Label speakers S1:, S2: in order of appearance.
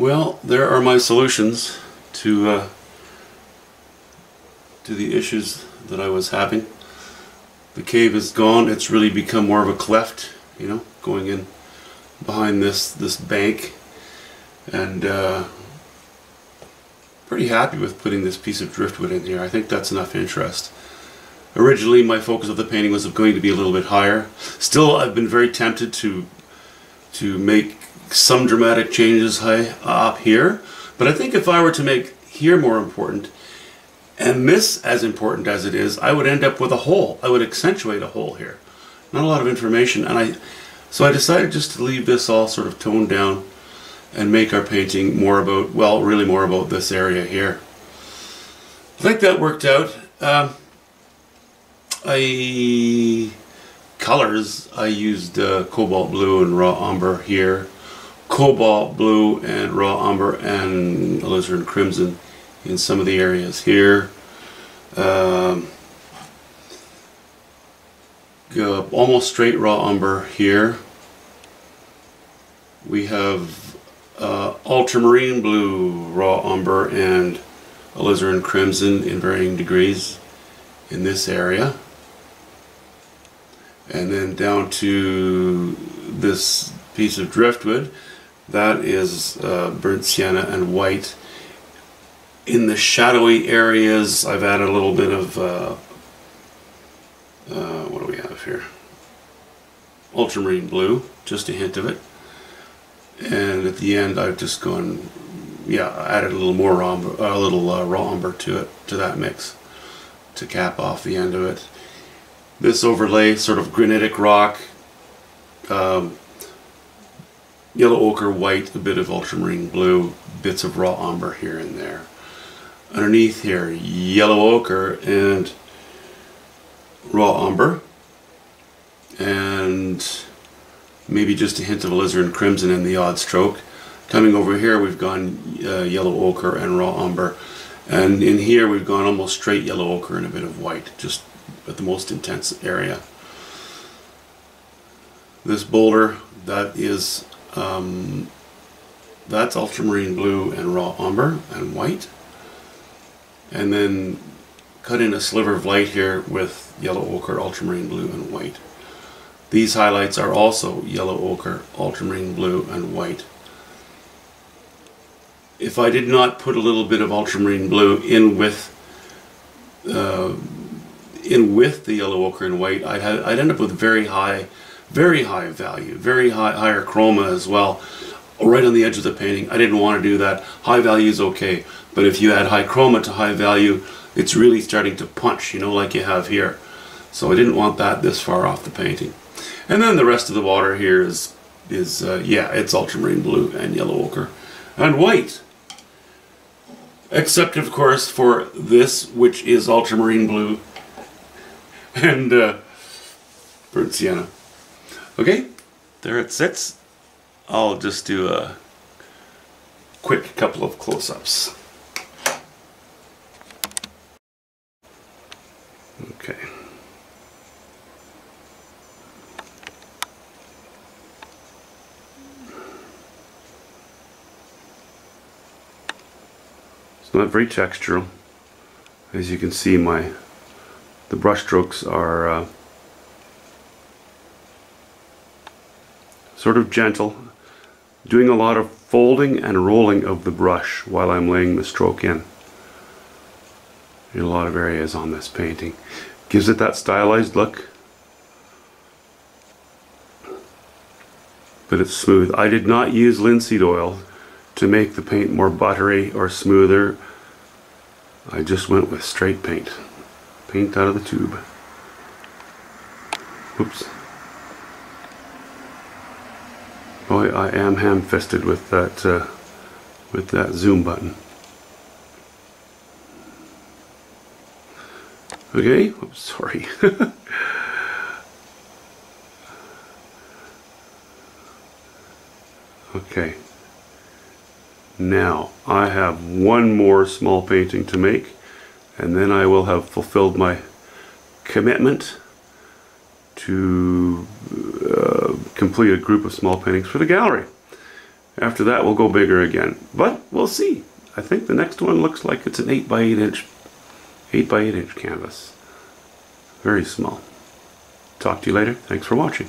S1: Well, there are my solutions to the issues that I was having. The cave is gone. It's really become more of a cleft, you know, going in behind this bank, and pretty happy with putting this piece of driftwood in here. I think that's enough interest. Originally, my focus of the painting was going to be a little bit higher. Still, I've been very tempted to make some dramatic changes high up here, but I think if I were to make here more important and this as important as it is, I would end up with a hole. I would accentuate a hole here. Not a lot of information, and so I decided just to leave this all sort of toned down and make our painting more about, well, really more about this area here. I think that worked out. Colors, I used cobalt blue and raw umber here, cobalt blue and raw umber and alizarin crimson in some of the areas here. Almost straight raw umber here. We have ultramarine blue raw umber and alizarin crimson in varying degrees in this area. And then down to this piece of driftwood, that is burnt sienna and white. In the shadowy areas, I've added a little bit of, what do we have here? Ultramarine blue, just a hint of it. And at the end, I've just gone, yeah, added a little more raw umber to it, to that mix, to cap off the end of it. This overlay, sort of granitic rock, yellow ochre, white, a bit of ultramarine blue, bits of raw umber here and there. Underneath here, yellow ochre and raw umber, and maybe just a hint of alizarin crimson in the odd stroke. Coming over here, we've gone yellow ochre and raw umber, and in here we've gone almost straight yellow ochre and a bit of white, just at the most intense area. This boulder, that is that's ultramarine blue and raw umber and white, and then cut in a sliver of light here with yellow ochre, ultramarine blue and white. These highlights are also yellow ochre, ultramarine blue and white. If I did not put a little bit of ultramarine blue in with the yellow ochre and white, I'd end up with very high value, higher chroma as well, right on the edge of the painting. I didn't want to do that. High value is okay, but if you add high chroma to high value, it's really starting to punch, you know, like you have here. So I didn't want that this far off the painting. And then the rest of the water here is yeah, it's ultramarine blue and yellow ochre and white. Except, of course, for this, which is ultramarine blue and burnt sienna. Okay, there it sits. I'll just do a quick couple of close-ups. Okay. It's not very textural. As you can see, the brush strokes are sort of gentle, doing a lot of folding and rolling of the brush while I'm laying the stroke in a lot of areas on this painting. Gives it that stylized look, but it's smooth. I did not use linseed oil to make the paint more buttery or smoother. I just went with straight paint out of the tube. Oops. Boy, I am ham-fisted with that zoom button. Okay, oops, sorry. Okay. Now, I have one more small painting to make, and then I will have fulfilled my commitment to complete a group of small paintings for the gallery. After that, we'll go bigger again. But we'll see. I think the next one looks like it's an 8 by 8 inch canvas. Very small. Talk to you later. Thanks for watching.